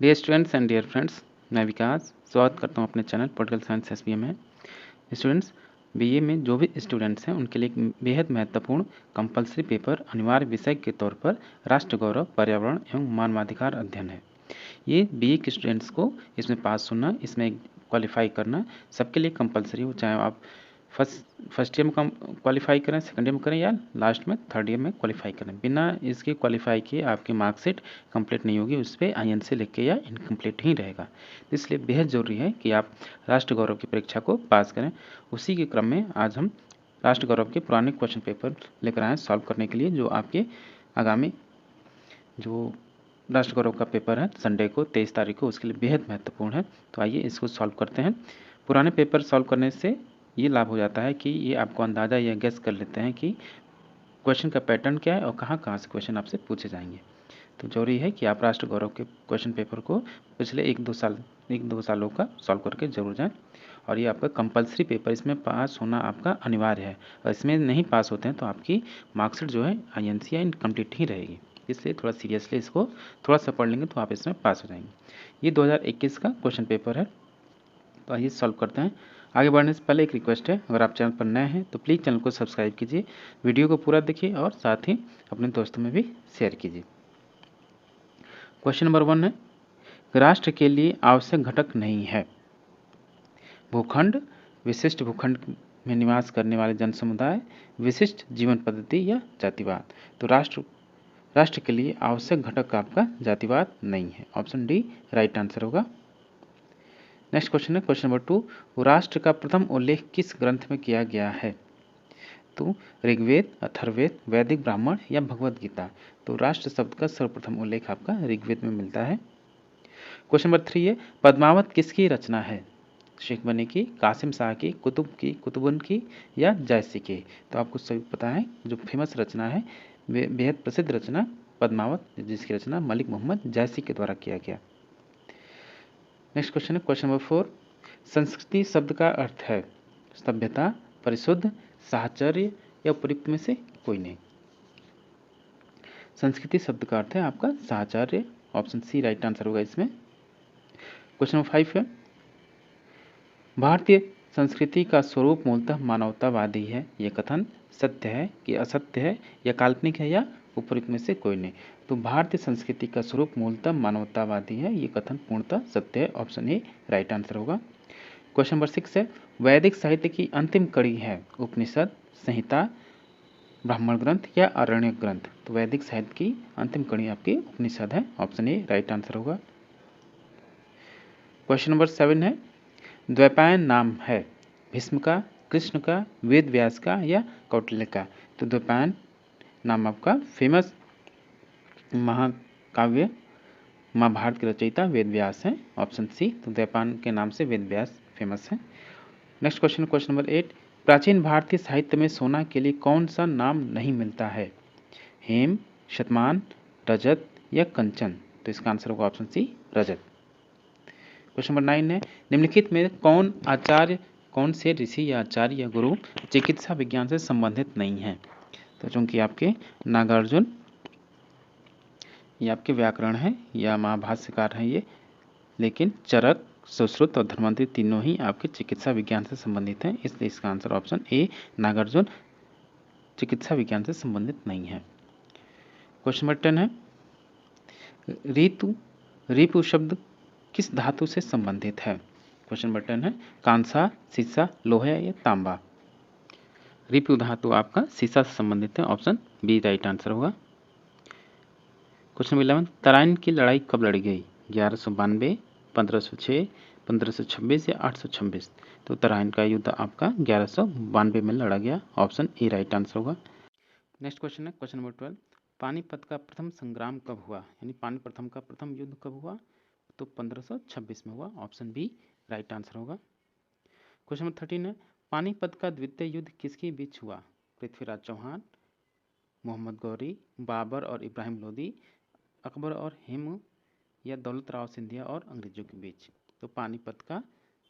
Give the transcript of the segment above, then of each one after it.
Dear students and dear friends, मैं विकास स्वागत करता हूं अपने चैनल पॉलिटिकल साइंस एसपीएम में। स्टूडेंट्स, बीए में जो भी स्टूडेंट्स हैं उनके लिए एक बेहद महत्वपूर्ण कंपलसरी पेपर अनिवार्य विषय के तौर पर राष्ट्र गौरव, पर्यावरण एवं मानवाधिकार अध्ययन है। ये बीए के स्टूडेंट्स को इसमें पास होना, इसमें क्वालिफाई करना सबके लिए कंपलसरी हो, चाहे आप फर्स्ट ईयर में क्वालिफाई करें, सेकंड ईयर में करें या लास्ट में थर्ड ईयर में क्वालिफाई करें। बिना इसके क्वालिफाई किए आपकी मार्कशीट कंप्लीट नहीं होगी, उस पर INC लिख के या इनकम्प्लीट ही रहेगा। इसलिए बेहद ज़रूरी है कि आप राष्ट्र गौरव की परीक्षा को पास करें। उसी के क्रम में आज हम राष्ट्र गौरव के पुराने क्वेश्चन पेपर लेकर आए सॉल्व करने के लिए, जो आपके आगामी जो राष्ट्र गौरव का पेपर है संडे को 23 तारीख को, उसके लिए बेहद महत्वपूर्ण है। तो आइए इसको सॉल्व करते हैं। पुराने पेपर सॉल्व करने से ये लाभ हो जाता है कि ये आपको अंदाज़ा या गेस कर लेते हैं कि क्वेश्चन का पैटर्न क्या है और कहाँ कहाँ से क्वेश्चन आपसे पूछे जाएंगे। तो जरूरी है कि आप राष्ट्र गौरव के क्वेश्चन पेपर को पिछले एक दो सालों का सॉल्व करके जरूर जाएं। और ये आपका कंपलसरी पेपर, इसमें पास होना आपका अनिवार्य है, और इसमें नहीं पास होते हैं तो आपकी मार्कशीट जो है INC या इनकम्प्लीट ही रहेगी। इसलिए थोड़ा सीरियसली इसको थोड़ा सा पढ़ लेंगे तो आप इसमें पास हो जाएंगे। ये 2021 का क्वेश्चन पेपर है। तो आइए सॉल्व करते हैं। आगे बढ़ने से पहले एक रिक्वेस्ट है, अगर आप चैनल पर नए हैं तो प्लीज़ चैनल को सब्सक्राइब कीजिए, वीडियो को पूरा देखिए और साथ ही अपने दोस्तों में भी शेयर कीजिए। क्वेश्चन नंबर 1 है, राष्ट्र के लिए आवश्यक घटक नहीं है भूखंड, विशिष्ट भूखंड में निवास करने वाले जन समुदाय, विशिष्ट जीवन पद्धति या जातिवाद। तो राष्ट्र के लिए आवश्यक घटक आपका जातिवाद नहीं है। ऑप्शन डी राइट आंसर होगा। नेक्स्ट क्वेश्चन है क्वेश्चन नंबर 2, राष्ट्र का प्रथम उल्लेख किस ग्रंथ में किया गया है? तो ऋग्वेद, अथर्ववेद, वैदिक ब्राह्मण या भगवद गीता। तो राष्ट्र शब्द का सर्वप्रथम उल्लेख आपका ऋग्वेद में मिलता है। क्वेश्चन नंबर 3 है, पद्मावत किसकी रचना है? शेख बनी की, कासिम शाह की, कुतुबुन की या जायसी की। तो आपको सभी पता है जो फेमस रचना है, बेहद प्रसिद्ध रचना पद्मावत, जिसकी रचना मलिक मोहम्मद जायसी के द्वारा किया गया। नेक्स्ट क्वेश्चन है क्वेश्चन नंबर 4, संस्कृति शब्द का अर्थ है सभ्यता, परिशुद्ध, साहचर्य या उपयुक्त में से कोई नहीं। संस्कृति शब्द का अर्थ है आपका साहचर्य। ऑप्शन सी राइट आंसर होगा इसमें। क्वेश्चन नंबर 5 है, भारतीय संस्कृति का स्वरूप मूलतः मानवतावादी है, यह कथन सत्य है कि असत्य है या काल्पनिक है या उपयुक्त में से कोई नहीं। तो भारतीय संस्कृति का स्वरूप मूलतः मानवतावादी है, ये कथन पूर्णतः सत्य है। ऑप्शन ए राइट आंसर होगा। क्वेश्चन नंबर 6 है, वैदिक साहित्य की अंतिम कड़ी है उपनिषद, संहिता, ब्राह्मण ग्रंथ या आरण्यक ग्रंथ। तो वैदिक साहित्य की अंतिम कड़ी आपकी उपनिषद है। ऑप्शन ए राइट आंसर होगा। क्वेश्चन नंबर 7 है, द्वैपायन नाम है भीष्म का, कृष्ण का, वेद व्यास का या कौटिल्य का। तो द्वैपायन नाम आपका फेमस महाकाव्य महाभारत के रचयिता वेद व्यास हैं। ऑप्शन सी, तो द्वैपायन के नाम से वेद व्यास फेमस है। नेक्स्ट क्वेश्चन क्वेश्चन नंबर 8, प्राचीन भारतीय साहित्य में सोना के लिए कौन सा नाम नहीं मिलता है? हेम, शतमान, रजत या कंचन। तो इसका आंसर होगा ऑप्शन सी रजत। क्वेश्चन नंबर 9 है, निम्नलिखित में कौन से ऋषि या आचार्य या गुरु चिकित्सा विज्ञान से संबंधित नहीं है? तो चूंकि आपके नागार्जुन ये आपके व्याकरण है या महाभाष्यकार हैं ये, लेकिन चरक, सुश्रुत और धर्मांतरी तीनों ही आपके चिकित्सा विज्ञान से संबंधित हैं, इसलिए इसका आंसर ऑप्शन ए नागार्जुन चिकित्सा विज्ञान से संबंधित नहीं है। क्वेश्चन नंबर 10 है, रिपु शब्द किस धातु से संबंधित है? क्वेश्चन नंबर 10 है, कांसा, सीसा, लोहा या तांबा। रिपु धातु आपका सीसा से संबंधित है। ऑप्शन बी राइट आंसर होगा। क्वेश्चन नंबर 11, तराइन की लड़ाई कब लड़ी गई? 1192, 1506, 1526 या 826। तो तराइन का युद्ध आपका 1192 में लड़ा गया। ऑप्शन ए राइट आंसर होगा। नेक्स्ट क्वेश्चन है क्वेश्चन नंबर 12, पानीपत का प्रथम संग्राम कब हुआ? यानी पानीपत का प्रथम युद्ध कब हुआ? तो 1526 में हुआ। ऑप्शन बी राइट आंसर होगा। क्वेश्चन नंबर 13 है, पानीपत का द्वितीय युद्ध किसके बीच हुआ? पृथ्वीराज चौहान, मोहम्मद गौरी, बाबर और इब्राहिम लोदी, अकबर और हेमू या दौलत राव सिंधिया और अंग्रेजों के बीच। तो पानीपत का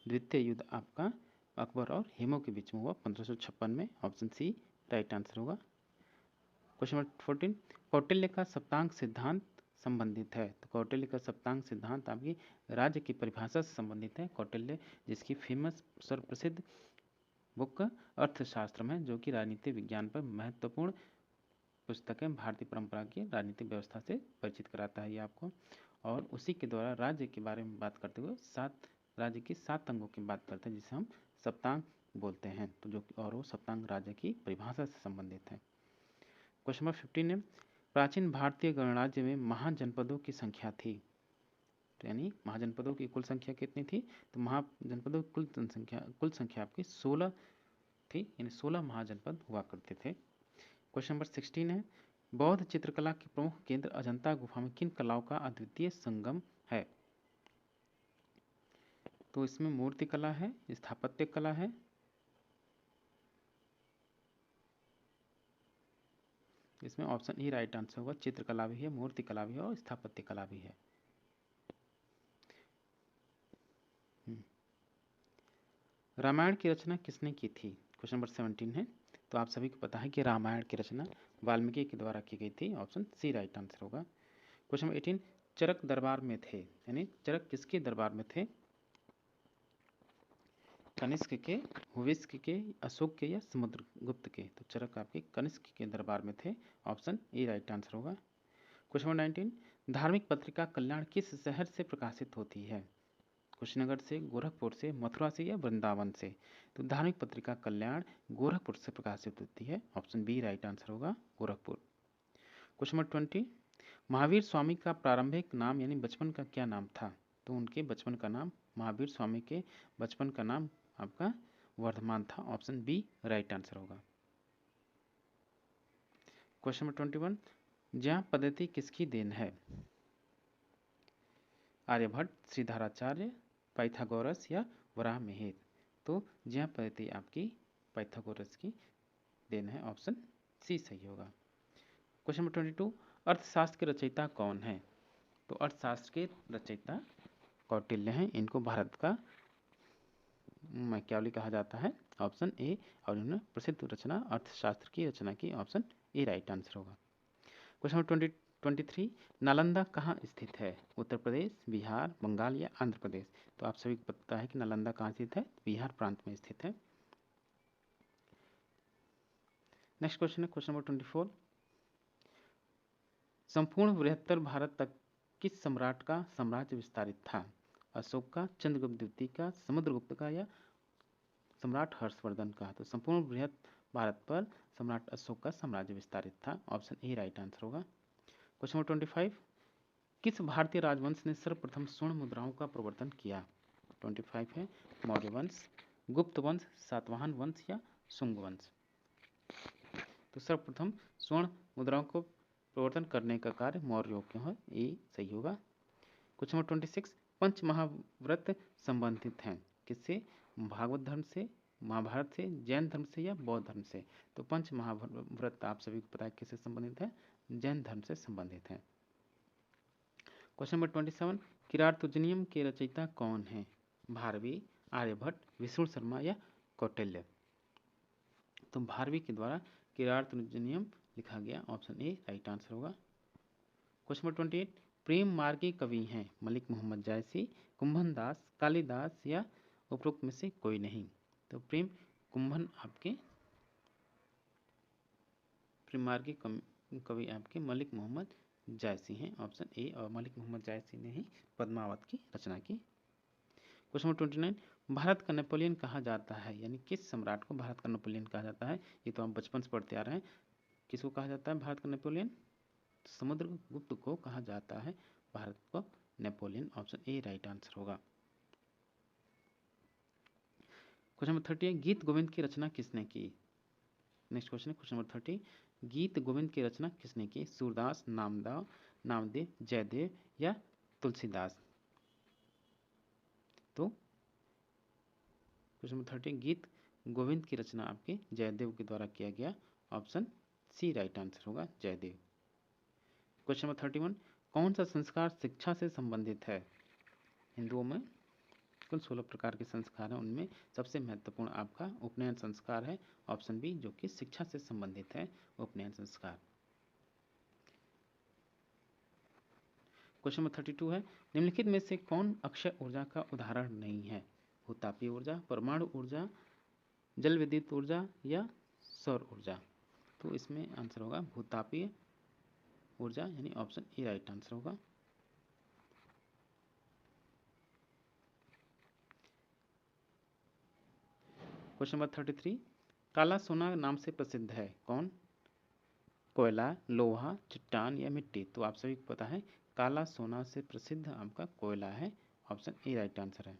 द्वितीय युद्ध आपका अकबर और हेमू के बीच में हुआ 1556 में। ऑप्शन सी राइट आंसर होगा। क्वेश्चन नंबर 14, कौटिल्य का सप्तांक सिद्धांत संबंधित है? तो कौटिल्य का सप्तांग सिद्धांत आपकी राज्य की परिभाषा से संबंधित है। कौटिल्य जिसकी फेमस सर्वप्रसिद्ध बुक अर्थशास्त्र में, जो कि राजनीति विज्ञान पर महत्वपूर्ण पुस्तक है, भारतीय परंपरा की राजनीतिक व्यवस्था से परिचित कराता है ये आपको। और उसी के द्वारा राज्य के बारे में बात करते हुए राज्य की 7 अंगों की बात करते हैं, जिसे हम सप्तांग बोलते हैं। तो जो और वो सप्तांग राज्य की परिभाषा से संबंधित है। क्वेश्चन नंबर 15 है, प्राचीन भारतीय गणराज्य में महाजनपदों की संख्या थी। तो यानी महाजनपदों की कुल संख्या कितनी थी? तो महाजनपदों की कुल संख्या आपकी 16 थी, यानी 16 महाजनपद हुआ करते थे। क्वेश्चन नंबर 16 है, बौद्ध चित्रकला के प्रमुख केंद्र अजंता गुफा में किन कलाओं का अद्वितीय संगम है? तो इसमें मूर्ति कला है, स्थापत्य कला है, इसमें ऑप्शन ई राइट आंसर होगा। चित्रकला भी है, मूर्ति कला भी है और स्थापत्य कला भी है। रामायण की रचना किसने की थी? क्वेश्चन नंबर 17 है। तो आप सभी को पता है कि रामायण की रचना वाल्मीकि के द्वारा की गई थी। ऑप्शन सी राइट आंसर होगा। क्वेश्चन नंबर 18, चरक दरबार में थे, यानी चरक किसके दरबार में थे? कनिष्क के, हुविस्क के, अशोक के या समुद्रगुप्त के? तो चरक आपके कनिष्क के दरबार में थे। ऑप्शन ए राइट आंसर होगा। क्वेश्चन नंबर 19, धार्मिक पत्रिका कल्याण किस शहर से प्रकाशित होती है? कुशीनगर से, गोरखपुर से, मथुरा से या वृंदावन से? तो धार्मिक पत्रिका कल्याण गोरखपुर से प्रकाशित होती है। ऑप्शन बी राइट आंसर होगा, गोरखपुर। क्वेश्चन नंबर 20, महावीर स्वामी का प्रारंभिक नाम यानी बचपन का क्या नाम था? तो उनके बचपन का नाम, महावीर स्वामी के बचपन का नाम आपका वर्धमान था। ऑप्शन बी राइट आंसर होगा। क्वेश्चन नंबर 21, ज्या पद्धति किसकी देन है? आर्यभट्ट, श्रीधराचार्य, पाइथागोरस या वराहमिहिर? तो ज्या पद्धति आपकी पाइथागोरस की देन है। ऑप्शन सी सही होगा। क्वेश्चन नंबर 22, अर्थशास्त्र के रचयिता कौन है? तो अर्थशास्त्र के रचयिता कौटिल्य हैं। इनको भारत का मैकियावली कहा जाता है। Option A. और इन्होंने प्रसिद्ध रचना अर्थशास्त्र की रचना की। ऑप्शन ए राइट आंसर होगा। क्वेश्चन नंबर 23, नालंदा कहाँ स्थित है? उत्तर प्रदेश, बिहार, बंगाल या आंध्र प्रदेश? तो आप सभी को पता है कि नालंदा कहाँ स्थित है? बिहार प्रांत में स्थित है। नेक्स्ट क्वेश्चन है क्वेश्चन नंबर 24, संपूर्ण बृहत्तर भारत तक किस सम्राट का साम्राज्य विस्तारित था? अशोक का, चंद्रगुप्त द्वितीय का, समुद्रगुप्त का या सम्राट हर्षवर्धन का? तो संपूर्ण बृहत भारत पर सम्राट अशोक का साम्राज्य विस्तारित था। ऑप्शन ए राइट आंसर होगा। क्वेश्चन नंबर 25, किस भारतीय राजवंश ने सर्वप्रथम स्वर्ण मुद्राओं का प्रवर्तन किया? 25 है, मौर्य वंश, गुप्त वंश, सातवाहन वंश या शुंग वंश? तो सर्वप्रथम स्वर्ण मुद्राओं को प्रवर्तन करने का कार्य मौर्यों के है। ये सही होगा। क्वेश्चन नंबर 26, पंच महाव्रत संबंधित हैं किससे? भागवत धर्म से, महाभारत से, जैन धर्म से या बौद्ध धर्म से? तो पंच महाव्रत आप सभी को पता है किससे संबंधित है? जैन धर्म से संबंधित है। क्वेश्चन नंबर 27, किरातुजनियम के रचयिता कौन है? भारवी, आर्यभट्ट, विष्णु शर्मा या कौटिल्य? तो भारवी के द्वारा किरातुजनियम लिखा गया। ऑप्शन ए राइट आंसर होगा। क्वेश्चन नंबर 28, प्रेम मार्गी कवि हैं मलिक मोहम्मद जायसी, कुंभन दास, कालिदास या उपरोक्त में से कोई नहीं? तो कुंभन आपके प्रेम मार्गी कवि आपके मलिक मोहम्मद जायसी हैं। Option A. और मलिक मोहम्मद जायसी ने ही पद्मावत की रचना की। क्वेश्चन नंबर 29, भारत का नेपोलियन कहा जाता है, यानी किस सम्राट को भारत का नेपोलियन कहा जाता है? ये तो हम बचपन से पढ़ते आ रहे हैं। किसको कहा जाता है भारत का नेपोलियन? समुद्रगुप्त को कहा जाता है भारत को Napoleon. Option A right answer होगा। क्वेश्चन नंबर 30, गीत गोविंद की रचना किसने की? नेक्स्ट क्वेश्चन है क्वेश्चन नंबर 30, गीत गोविंद की रचना किसने की? सूरदास, नामदेव, जयदेव या तुलसीदास? तो क्वेश्चन नंबर 30, गीत गोविंद की रचना आपके जयदेव के द्वारा किया गया। ऑप्शन सी राइट आंसर होगा, जयदेव। क्वेश्चन नंबर 31, कौन सा संस्कार शिक्षा से संबंधित है? हिंदुओं में कुल 16 प्रकार के संस्कार हैं, उनमें सबसे महत्वपूर्ण आपका उपनयन संस्कार है। ऑप्शन बी, जो कि शिक्षा से संबंधित है, उपनयन संस्कार। क्वेश्चन नंबर 32 है, निम्नलिखित में से कौन अक्षय ऊर्जा का उदाहरण नहीं है? भूतापीय ऊर्जा, परमाणु ऊर्जा, जल विद्युत ऊर्जा या सौर ऊर्जा? तो इसमें आंसर होगा भूतापीय ऊर्जा, यानी ऑप्शन ए राइट आंसर होगा। क्वेश्चन नंबर 33, काला सोना नाम से प्रसिद्ध है कौन? कोयला, लोहा, चट्टान या मिट्टी? तो आप सभी को पता है काला सोना से प्रसिद्ध आपका कोयला है, ऑप्शन ए राइट आंसर है।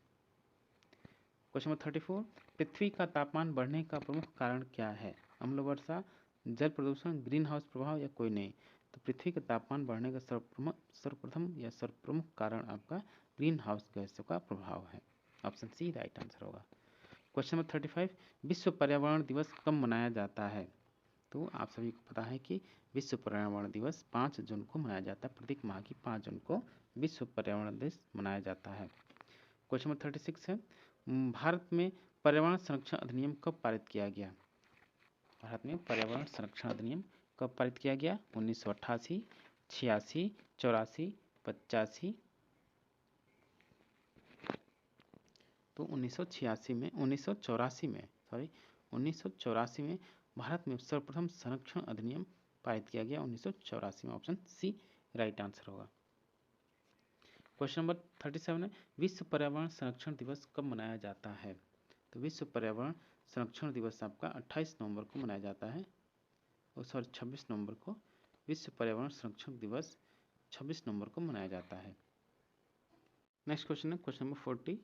क्वेश्चन नंबर 34, पृथ्वी का तापमान बढ़ने का प्रमुख कारण क्या है? अम्ल वर्षा, जल प्रदूषण, ग्रीन हाउस प्रभाव या कोई नहीं? तो पृथ्वी का तापमान बढ़ने का सर्वप्रथम या सर्वप्रमुख कारण आपका ग्रीन हाउस गैसों का प्रभाव है, ऑप्शन सी राइट आंसर होगा। क्वेश्चन नंबर 35, विश्व पर्यावरण दिवस कब मनाया जाता है? तो आप सभी को पता है कि विश्व पर्यावरण दिवस 5 जून को मनाया जाता है। प्रत्येक माह की 5 जून को विश्व पर्यावरण दिवस मनाया जाता है। क्वेश्चन नंबर 36 है, भारत में पर्यावरण संरक्षण अधिनियम कब पारित किया गया? भारत में पर्यावरण संरक्षण अधिनियम कब पारित किया गया? 1988, 86, 84, 85? तो 1984 में भारत में सर्वप्रथम संरक्षण अधिनियम पारित किया गया, 1984 में, ऑप्शन सी राइट आंसर होगा। क्वेश्चन नंबर 37 है, विश्व पर्यावरण संरक्षण दिवस कब मनाया जाता है? तो विश्व पर्यावरण संरक्षण दिवस आपका 28 नवंबर को मनाया जाता है, और 26 नवंबर को विश्व पर्यावरण संरक्षण दिवस 26 नवंबर को मनाया जाता है। नेक्स्ट क्वेश्चन है क्वेश्चन नंबर 40,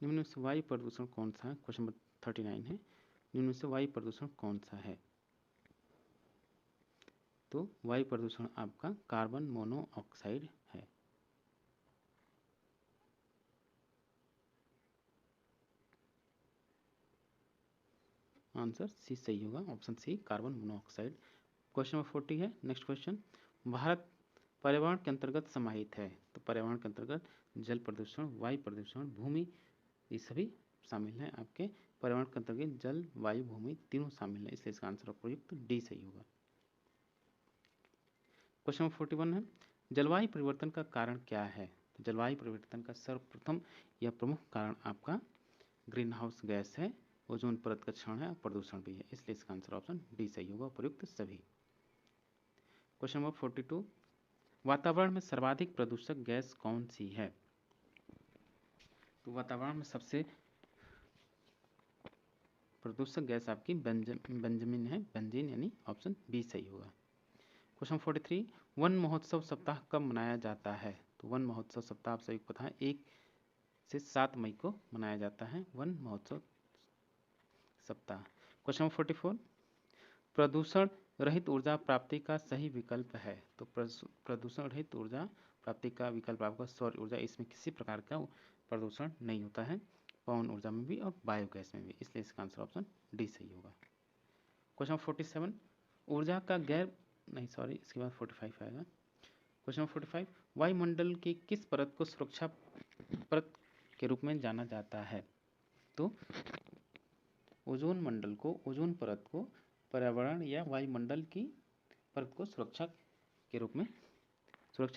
निम्न में से वायु प्रदूषण कौन सा है? क्वेश्चन नंबर 39 है, निम्न में से वायु प्रदूषण कौन सा है? तो वायु प्रदूषण आपका कार्बन मोनोऑक्साइड है। आंसर सी सही होगा, option C carbon monoxide. Question number 40 है, नेक्स्ट क्वेश्चन, भारत पर्यावरण के अंतर्गत समाहित है? तो पर्यावरण के अंतर्गत जल प्रदूषण, वायु प्रदूषण, भूमि, ये सभी शामिल हैं आपके पर्यावरण के अंतर्गत। जल, वायु, भूमि तीनों शामिल हैं, इसलिए इसका आंसर उपयुक्त डी सही होगा। क्वेश्चन नंबर 41 है, जलवायु परिवर्तन का कारण क्या है? तो जलवायु परिवर्तन का सर्वप्रथम या प्रमुख कारण आपका ग्रीन हाउस गैस है, ओजोन परत का क्षरण है और प्रदूषण भी है, इसलिए इसका आंसर ऑप्शन डी सही होगा, उपयुक्त सभी। क्वेश्चन नंबर 42, वातावरण में सर्वाधिक प्रदूषक गैस कौन सी है? तो वातावरण में सबसे प्रदूषक गैस आपकी बेंजामिन है, बेंजीन, यानी ऑप्शन बी सही होगा। क्वेश्चन 43, वन महोत्सव सप्ताह कब मनाया जाता है? तो वन महोत्सव सप्ताह आप सभी को पता है 1 से 7 मई को मनाया जाता है वन महोत्सव सप्ताह। क्वेश्चन नंबर 44, प्रदूषण रहित ऊर्जा प्राप्ति का सही विकल्प है? तो प्रदूषण रहित ऊर्जा प्राप्ति का विकल्प आपका सौर ऊर्जा, इसमें किसी प्रकार का प्रदूषण नहीं होता है, पवन ऊर्जा में भी और बायोगैस में भी, इसलिए इसका आंसर ऑप्शन डी सही होगा। क्वेश्चन 47, ऊर्जा का इसके बाद 45 आएगा। क्वेश्चन 45, वायुमंडल की किस परत को सुरक्षा परत के रूप में जाना जाता है? तो ओजोन मंडल को, ओजोन परत को पर्यावरण या वायुमंडल की परत को सुरक्षा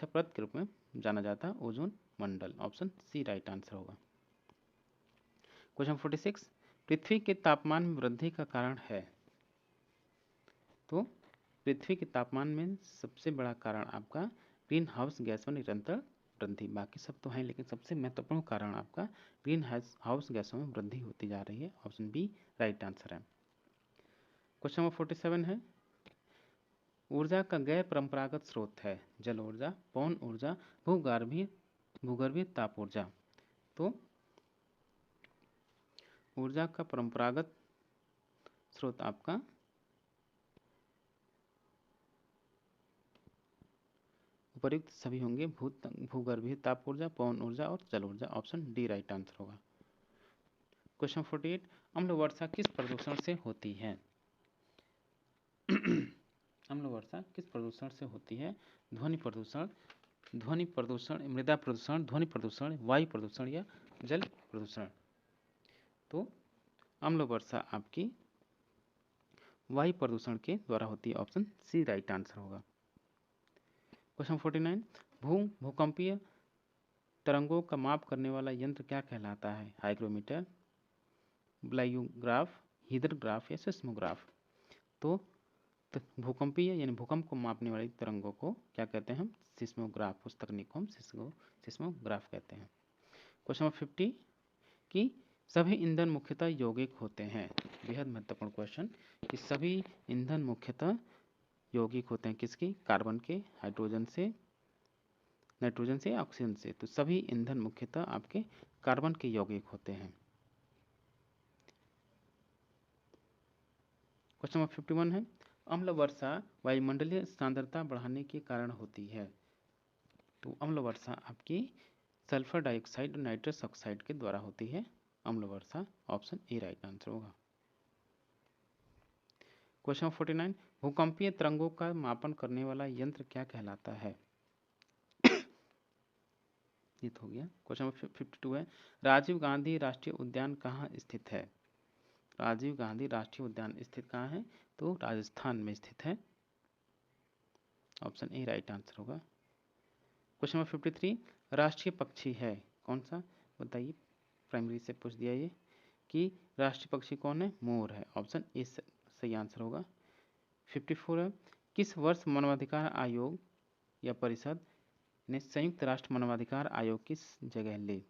परत के रूप में जाना जाता है, ओजोन मंडल, ऑप्शन सी राइट आंसर होगा। क्वेश्चन 46, पृथ्वी के तापमान में वृद्धि का कारण है? तो पृथ्वी के तापमान में सबसे बड़ा कारण आपका ग्रीन हाउस गैस में निरंतर वृद्धि, बाकी सब तो हैं लेकिन सबसे महत्वपूर्ण कारण आपका ग्रीन हाउस गैसों में वृद्धि होती जा रही है, ऑप्शन बी राइट आंसर है। क्वेश्चन नंबर 47 है, ऊर्जा का गैर परंपरागत स्रोत है? जल ऊर्जा, पवन ऊर्जा, भूगर्भीय ताप ऊर्जा? तो ऊर्जा का परंपरागत स्रोत आपका उपयुक्त सभी होंगे, भूगर्भीय ताप ऊर्जा, पवन ऊर्जा और जल ऊर्जा, ऑप्शन डी राइट आंसर होगा। क्वेश्चन 48, अम्ल वर्षा किस प्रदूषण से होती है? अम्ल वर्षा किस प्रदूषण से होती है? ध्वनि प्रदूषण, मृदा प्रदूषण, ध्वनि प्रदूषण, वायु प्रदूषण या जल प्रदूषण? तो अम्ल वर्षा आपकी वायु प्रदूषण के द्वारा होती है, ऑप्शन सी राइट आंसर होगा। क्वेश्चन 49, भूकंपीय तरंगों का माप करने वाला यंत्र क्या कहलाता है? हाइग्रोमीटर, ब्लाइयोग्राफ, हीदरग्राफ या सिस्मोग्राफ। तो भूकंपीय यानी भूकंप को मापने वाली तरंगों को क्या कहते हैं हम? सिस्मोग्राफ। उस तकनीक को हम सिस्मोग्राफ कहते हैं। क्वेश्चन नंबर 50 कि सभी ईंधन मुख्यतः यौगिक होते हैं। बेहद महत्वपूर्ण क्वेश्चन कि सभी ईंधन मुख्यतः यौगिक होते हैं। किसकी? कार्बन के, हाइड्रोजन से, नाइट्रोजन से, ऑक्सीजन से। तो सभी ईंधन मुख्यतः आपके कार्बन के यौगिक होते हैं। क्वेश्चन नंबर 51 है, अम्ल वर्षा वायुमंडलीय सांद्रता बढ़ाने के कारण होती है। तो अम्ल वर्षा आपकी सल्फर डाइऑक्साइड और नाइट्रस ऑक्साइड के द्वारा होती है अम्ल वर्षा। ऑप्शन ए राइट आंसर होगा। क्वेश्चन 49, भूकंपीय तरंगों का मापन करने वाला यंत्र क्या कहलाता है? ये तो हो गया। क्वेश्चन नंबर 52 है, राजीव गांधी राष्ट्रीय उद्यान कहाँ स्थित है? राजीव गांधी राष्ट्रीय उद्यान स्थित कहाँ है? तो राजस्थान में स्थित है। ऑप्शन ए राइट आंसर होगा। क्वेश्चन नंबर 53, राष्ट्रीय पक्षी है कौन सा? बताइए, प्राइमरी से पूछ दिया ये कि राष्ट्रीय पक्षी कौन है? मोर है। ऑप्शन ए सही आंसर होगा। 54 है, किस वर्ष मानवाधिकार आयोग या परिषद ने संयुक्त राष्ट्र मानवाधिकार आयोग की जगह ली?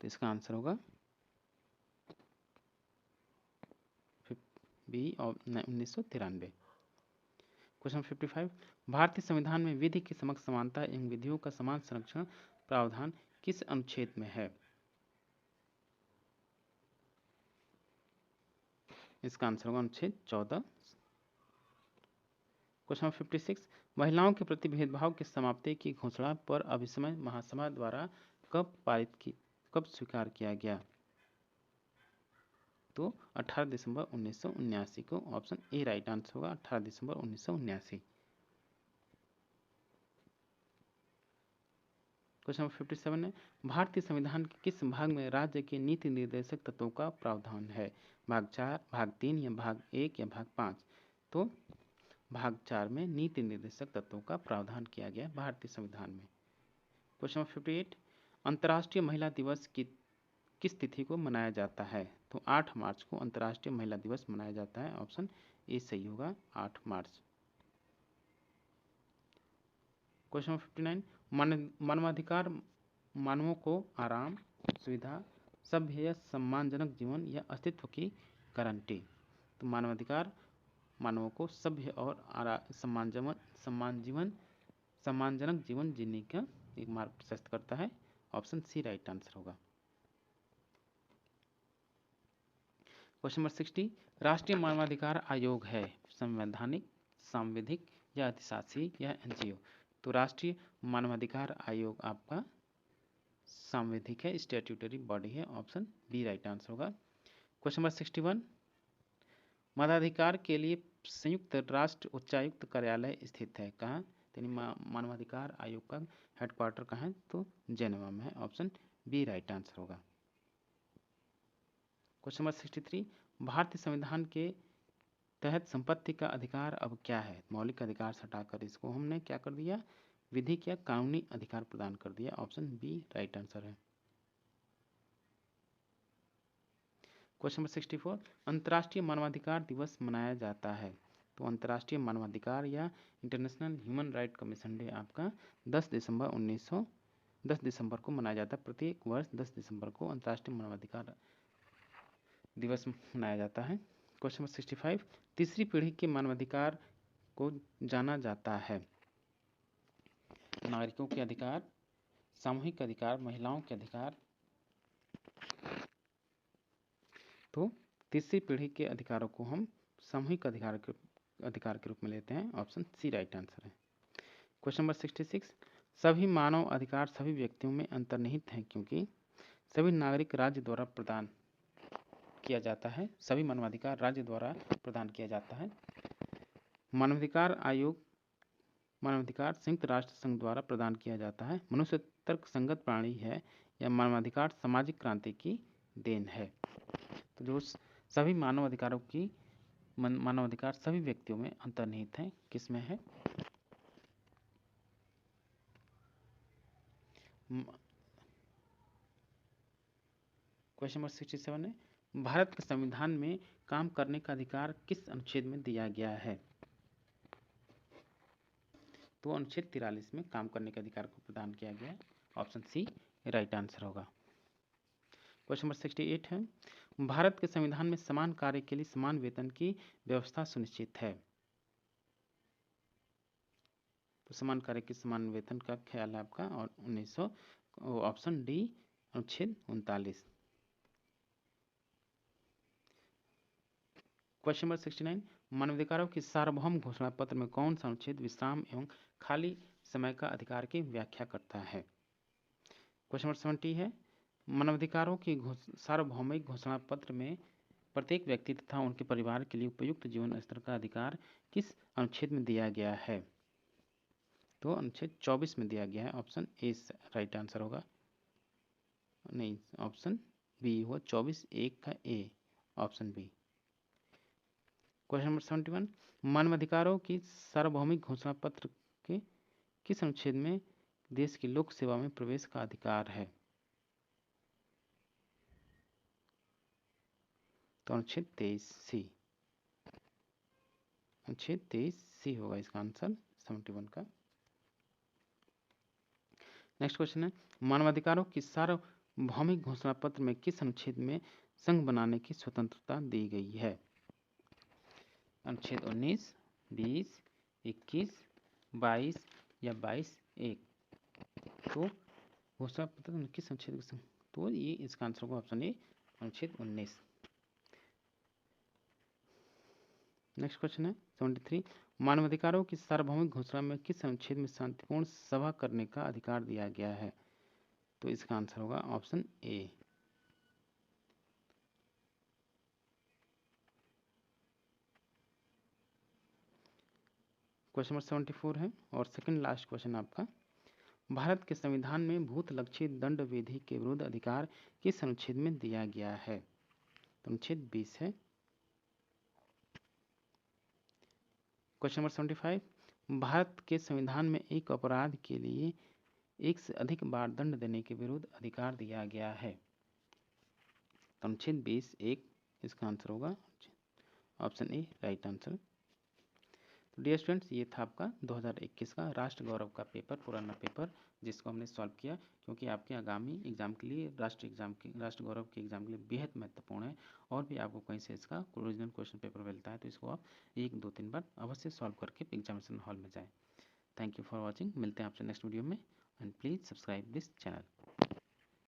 तो इसका आंसर होगा बी 1993। क्वेश्चन 55, भारतीय संविधान में विधि की समक्ष समानता एवं विधियों का समान संरक्षण प्रावधान किस अनुच्छेद में है? इसका आंसर होगा अनुच्छेद 14। क्वेश्चन 56, महिलाओं के प्रति भेदभाव की समाप्ति की घोषणा पर अभिसमय महासभा द्वारा कब स्वीकार किया गया? तो 18 दिसंबर 1979 को। ऑप्शन ए राइट आंसर होगा, 18 दिसंबर 1979। क्वेश्चन नंबर 57 है, भारतीय संविधान के किस भाग में राज्य के नीति निर्देशक तत्वों का प्रावधान है? भाग 4, भाग 3 या भाग 1 या भाग 5? तो भाग 4 में नीति निर्देशक तत्वों का प्रावधान किया गया भारतीय संविधान में। क्वेश्चन नंबर 58, अंतर्राष्ट्रीय महिला दिवस की किस तिथि को मनाया जाता है? तो 8 मार्च को अंतर्राष्ट्रीय महिला दिवस मनाया जाता है। ऑप्शन ए सही होगा, 8 मार्च। क्वेश्चन नंबर 59, मानवाधिकार मानवों को आराम, सुविधा, सभ्य या सम्मानजनक जीवन या अस्तित्व की गारंटी। तो मानवाधिकार मानवों को सभ्य और सम्मानजनक जीवन जीने का एक मार्ग प्रशस्त करता है। ऑप्शन सी राइट आंसर होगा। क्वेश्चन नंबर 60, राष्ट्रीय मानवाधिकार आयोग है संवैधानिक, सांविधिक या अधिशासी या एनजीओ? तो राष्ट्रीय मानवाधिकार आयोग आपका सांविधिक है, स्टैट्यूटरी बॉडी है। ऑप्शन बी राइट आंसर होगा। क्वेश्चन नंबर 61, मानवाधिकार के लिए संयुक्त राष्ट्र उच्चायुक्त कार्यालय स्थित है कहाँ? यानी मानवाधिकार आयोग का हेडक्वार्टर कहाँ है? तो जेनेवा में है। ऑप्शन बी राइट आंसर होगा। क्वेश्चन नंबर 63, भारतीय संविधान के तहत संपत्ति का अधिकार अब क्या है? मौलिक अधिकार से हटाकर इसको हमने क्या कर दिया? विधिक या कानूनी अधिकार प्रदान कर दिया। ऑप्शन बी राइट आंसर है। क्वेश्चन नंबर 64, अंतर्राष्ट्रीय मानवाधिकार दिवस मनाया जाता है। तो अंतर्राष्ट्रीय मानवाधिकार या international human right commission day आपका 10 दिसंबर को मनाया जाता है। प्रत्येक वर्ष 10 दिसंबर को अंतर्राष्ट्रीय मानवाधिकार दिवस मनाया जाता है। क्वेश्चन नंबर 65, तीसरी पीढ़ी के मानवाधिकार को जाना जाता है नागरिकों के अधिकार, सामूहिक अधिकार, महिलाओं के अधिकार। तो तीसरी पीढ़ी के अधिकारों को हम सामूहिक अधिकार के रूप में लेते हैं। ऑप्शन सी राइट आंसर है। क्वेश्चन नंबर 66, सभी मानव अधिकार सभी व्यक्तियों में अंतर्निहित हैं क्योंकि सभी नागरिक राज्य द्वारा प्रदान किया जाता है। सभी मानवाधिकार राज्य द्वारा प्रदान किया जाता है। मानवाधिकार संयुक्त राष्ट्र संघ द्वारा प्रदान किया जाता है। मनुष्य तर्कसंगत प्राणी है या मानवाधिकार सामाजिक क्रांति की देन है? तो जो सभी मानवाधिकार सभी व्यक्तियों में अंतर्निहित हैं, किस में है? क्वेश्चन नंबर 67 है, भारत के संविधान में काम करने का अधिकार किस अनुच्छेद में दिया गया है? तो अनुच्छेद 43 में काम करने के अधिकार को प्रदान किया गया है। ऑप्शन सी राइट आंसर होगा। क्वेश्चन नंबर 68 है, भारत के संविधान में समान कार्य के लिए समान वेतन की व्यवस्था सुनिश्चित है। तो समान कार्य के समान वेतन का ख्याल है आपका, और 1900 ऑप्शन डी अनुच्छेद 39। क्वेश्चन नंबर 69, मानवाधिकारों की सार्वभौम घोषणा पत्र में कौन सा अनुच्छेद विश्राम एवं खाली समय का अधिकार की व्याख्या करता है? क्वेश्चन नंबर 70 है, मानवाधिकारों की सार्वभौमिक घोषणा पत्र में प्रत्येक व्यक्ति तथा उनके परिवार के लिए उपयुक्त जीवन स्तर का अधिकार किस अनुच्छेद में दिया गया है? तो अनुच्छेद 24 में दिया गया है। ऑप्शन ए राइट आंसर होगा। नहीं, ऑप्शन बी हुआ 24(1) का ए, ऑप्शन बी। क्वेश्चन नंबर 71, मानवाधिकारों की सार्वभौमिक घोषणा पत्र के किस अनुच्छेद में देश की लोक सेवा में प्रवेश का अधिकार है? तो अनुच्छेद 23C, अनुच्छेद 23C होगा इसका आंसर 71 का। नेक्स्ट क्वेश्चन है, मानवाधिकारों की सार्वभौमिक घोषणा पत्र में किस अनुच्छेद में संघ बनाने की स्वतंत्रता दी गई है? अनुच्छेद 19, 20, 21, 22 या 22(1)। तो घोषणा पत्र में किस अनुच्छेद में? तो ये इसका आंसर होगा ऑप्शन ए अनुच्छेद 19। नेक्स्ट क्वेश्चन है 73, मानवाधिकारों की सार्वभौमिक घोषणा में किस अनुच्छेद में शांतिपूर्ण सभा करने का अधिकार दिया गया है? तो इसका आंसर होगा ऑप्शन ए। क्वेश्चन नंबर 74 है और सेकंड लास्ट क्वेश्चन आपका, भारत के संविधान में भूत लक्षित दंड विधि के विरुद्ध अधिकार किस अनुच्छेद में दिया गया है? तो अनुच्छेद 20 है। क्वेश्चन नंबर 75, भारत के संविधान में एक अपराध के लिए एक से अधिक बार दंड देने के विरुद्ध अधिकार दिया गया है। तो अनुच्छेद 20(1) इसका आंसर होगा ऑप्शन ए राइट आंसर। तो डियर स्टूडेंट्स, ये था आपका 2021 का राष्ट्र गौरव का पेपर, पुराना पेपर, जिसको हमने सॉल्व किया, क्योंकि आपके आगामी एग्जाम के लिए राष्ट्र गौरव के एग्जाम के लिए बेहद महत्वपूर्ण है। और भी आपको कहीं से इसका ओरिजिनल क्वेश्चन पेपर मिलता है, तो इसको आप 1, 2, 3 बार अवश्य सॉल्व करके एग्जामिनेशन हॉल में जाएँ। Thank you for watching. मिलते हैं आपसे नेक्स्ट वीडियो में, and please subscribe this channel.